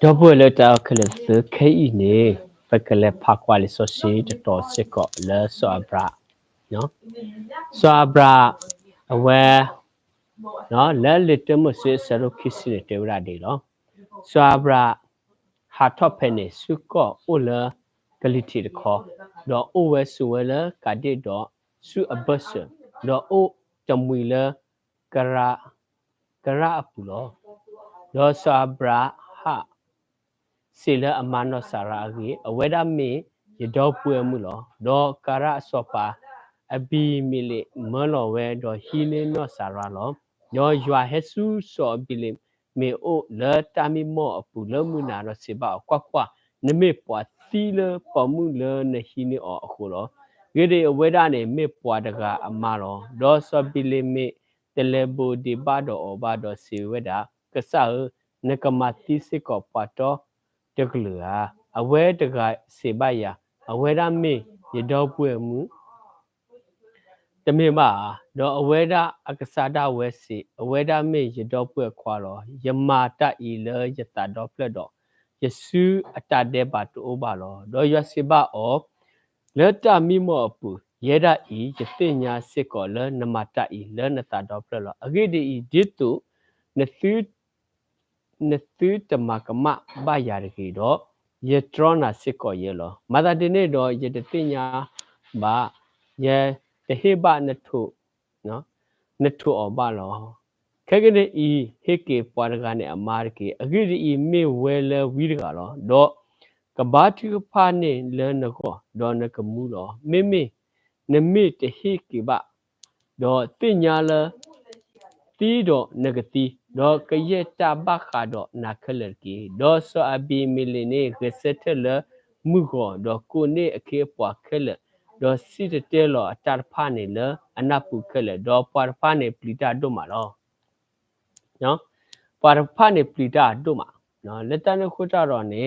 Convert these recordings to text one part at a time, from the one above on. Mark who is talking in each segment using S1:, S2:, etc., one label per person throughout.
S1: Đó vừa là tao cái là sự cái này phải cái là phá qua lịch sử cho tổ chức có là xóa bra nhá xóa bra aware nó là lịch trình một sự sẽ được ký sinh để ra đi đó xóa bra hạt thọ penny su có ô là cái lịch trình khó đó ô về su là cái gì đó su ở bớt đó ô trong mùi là kara apulo đó xóa bra ha sila amano saragi aweda me yedo pue mulo do kara sopa abi mili molo we do hile no saralo do ywa hesu so bili me o le tami mo apu le muna no siba kwa ne po sila pomu le ne hini o akulo gede aweda ne me po daga amalo do so bili me telebo de bado o bado si weda kasa ne kamati siko patoတကလူဟာအဝဲတကစေပယာအဝဲရမေရတော့ပွဲမှုတမေမတော့အဝဲရအကစားဒဝဲစီအဝဲရမေရတော့ပွဲခွာတော့ယမာတဤလယတတော့ဖလက်တော့ယဆုအတတဲ့ပါတိုးပါတော့တော့ယစေပအောလက်တမိမောပူရဲဒဤယသိညာစစ်ကောလနမတဤလနတတော့ဖလက်တော့အဂိဒီဒီတုနသုတမကမဘာယာရကေတော့ယေထရနာစစ်ကောယေလောမသာတနေတော့ယေတသိညာဘာယေတဟိဘနထုနော်နထုအဘလောခဲကနေဤဟေကေပွားရကနေအမာရကေအဂိရီမေဝဲလဝီရကလောတော့ကဘာတိဖာနေလဲနကောတော့နကမှုလောမေနမေတဟိကေဘတော့သိညာလတီတော့နဂတိတော့ကရက်တာဘခါတော့နာခလကီတော့ဆိုအဘီမီလီနေကစက်ထလမှုကောတော့ကိုနေအခေပွားခလတော့စီတတဲလောအတာဖာနေလအနပုခလတော့ပွားဖာနေပလီတာတို့မှာတော့နော်ပွားဖာနေပလီတာတို့မှာနော်လက်တနခုတာတော့နေ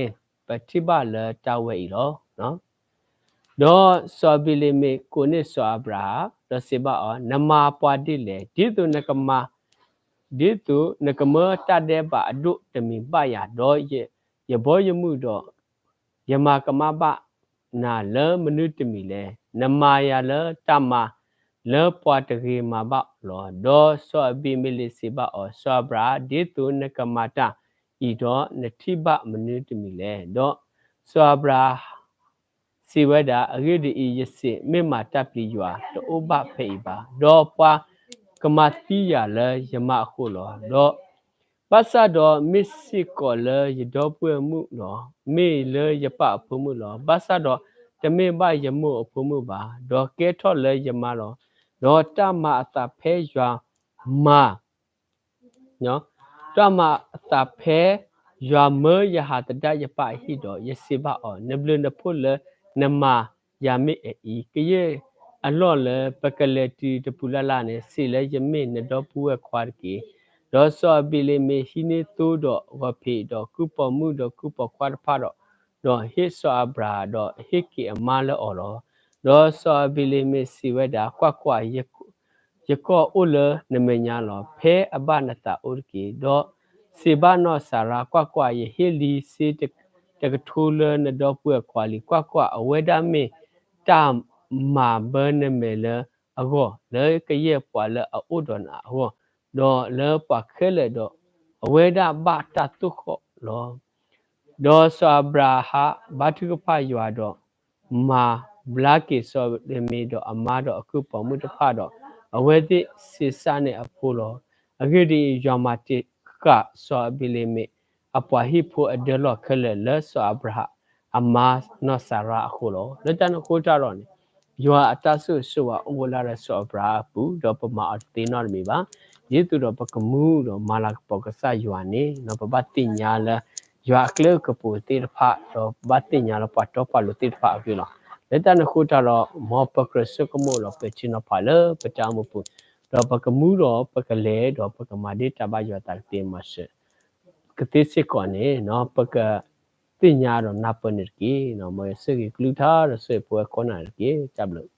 S1: ပတိပလတာဝဲဤတော့နော်တော့စောဘီလီမေကိုနေစောအဘရာတော့စေပါအောနမပွားတိလေဒီတုနကမဒီတုနကမတတဲ့ပါအဒုတမီပယာတော့ရဘောယမှုတော့ယမကမပနာလမနုတမီလေနမယာလတမလေပွားတကေမဘလောဒေါ်စောဘီမီလီစီဘအောစောဘရာဒီတုနကမတာဤတော့နတိဘမနုတမီလေတော့စောဘရာစီဝဒအဂိဒီယစီမေမာတပ်ပလီယွာတောဘဖေပါဒေါ်ပွားကမတိယလေယမခုလောတော့ပတ်စတော့မစ်စီကောလေရတော့ပွဲမှုလောမေလေယပဖုမှုလောပတ်စတော့တမေဘယမှုအဖုမှုပါတော့ကဲထော့လေယမလောတော့တမအတဖဲယွာမာနော်တမအတဖဲယွာမေယဟာတဒယပဟိတော့ယစီဘအောနဘလနဖုလေနမယာမေဤကရေအလော့လေပကလေတီတပူလာလာနေစီလေယမေနတော့ပူဝခွာကီဒေါ်စောဘီလီမေဟိနေတိုးတော့ဝဖေတော့ကုပမှုတော့ကုပခွာဖာတော့ဟိစောအဘရာတော့ဟိကီအမလောအော်ဒေါ်စောဘီလီမေစီဝဒါကွာယကောအိုလနမညာလောဖဲအဘနတာအိုကီတော့စေဘနောဆာရာကွာယဟီလီစီတကထူလနတော့ပွေခွာလီကွာအဝဲဒမေတမာဘနမေလအကောလေကရဲ့ပွာလအိုဒနာဟောတော့လေပခဲလေတော့အဝဲဒဘတာတုခောလောဒေါ်ဆာဘရာဟာဘာတုကဖာယွာတော့မာဘလာကေဆောဒေမီတော့အမာတော့အခုပေါ်မှုတဖတော့အဝဲတိစေစနဲ့အဖိုးလောအဂိဒီယမတိကဆောဘီလီမီအပွားဟိဖိုအဒလောခလေလဆောဘရာအမာနောဆာရာအခုလောလက်တနခိုးကြတော့နေယွာအတဆုဆုဝအိုလာရဆောဘရာပူတော့ပမာအတေနော်မီပါယေတူတော့ပကမှုတော့မာလာပကဆာယွာနေနော်ပပတိညာလာယွာကလကပူတေဖာတော့ဘတိညာလပတ်တော့ပလူတေဖာပြီလားလက်တနခိုးကြတော့မောပကရစကမိုလောပချင်နဖာလပချာမပူတော့ပကမှုတော့ပကလေတော့ပကမာဒီတဘယွာတတေမရှကတိစစ်ကောနေနော်ပကတင်ညာတော့နပနစ်ကီနော်မစကီကလူသာရဆွေပွဲခေါနာကီကြပ်လို့